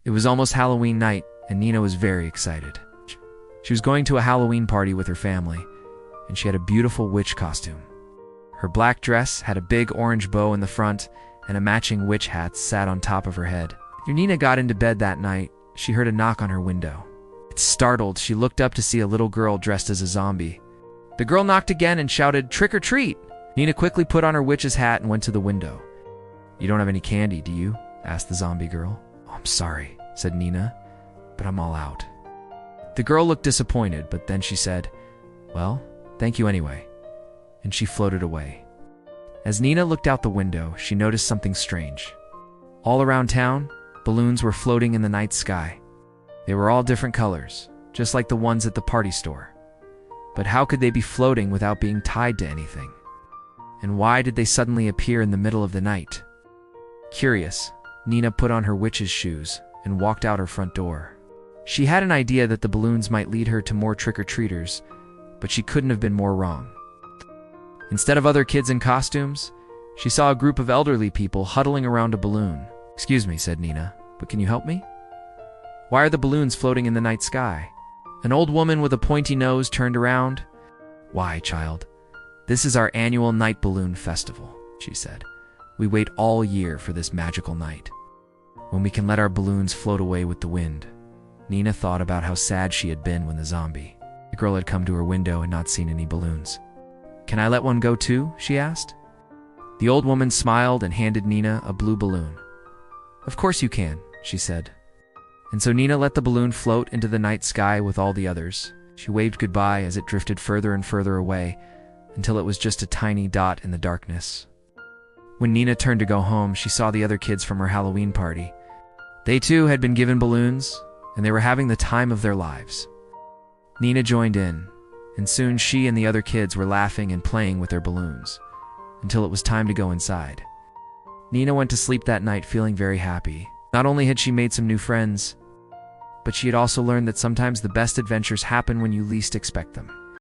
It was almost Halloween night, and Nina was very excited. She was going to a Halloween party with her family, and she had a beautiful witch costume. Her black dress had a big orange bow in the front, and a matching witch hat sat on top of her head. When Nina got into bed that night, she heard a knock on her window. Startled, she looked up to see a little girl dressed as a zombie. The girl knocked again and shouted, "Trick or treat!" Nina quickly put on her witch's hat and went to the window. "You don't have any candy, do you?" asked the zombie girl. "Oh, I'm sorry," said Nina, "but I'm all out." The girl looked disappointed, but then she said, "Well, thank you anyway," and she floated away. As Nina looked out the window, she noticed something strange. All around town, balloons were floating in the night sky. They were all different colors, just like the ones at the party store. But how could they be floating without being tied to anything? And why did they suddenly appear in the middle of the night? Curious, Nina put on her witch's shoes and walked out her front door. She had an idea that the balloons might lead her to more trick-or-treaters, but she couldn't have been more wrong. Instead of other kids in costumes, she saw a group of elderly people huddling around a balloon. "Excuse me," said Nina, "but can you help me? Why are the balloons floating in the night sky?" An old woman with a pointy nose turned around. "Why, child, this is our annual night balloon festival," she said. "We wait all year for this magical night, when we can let our balloons float away with the wind." Nina thought about how sad she had been when the girl had come to her window and not seen any balloons. "Can I let one go too?" she asked. The old woman smiled and handed Nina a blue balloon. "Of course you can," she said. And so Nina let the balloon float into the night sky with all the others. She waved goodbye as it drifted further and further away, until it was just a tiny dot in the darkness. When Nina turned to go home, she saw the other kids from her Halloween party. They too had been given balloons, and they were having the time of their lives. Nina joined in, and soon she and the other kids were laughing and playing with their balloons, until it was time to go inside. Nina went to sleep that night feeling very happy. Not only had she made some new friends, but she had also learned that sometimes the best adventures happen when you least expect them.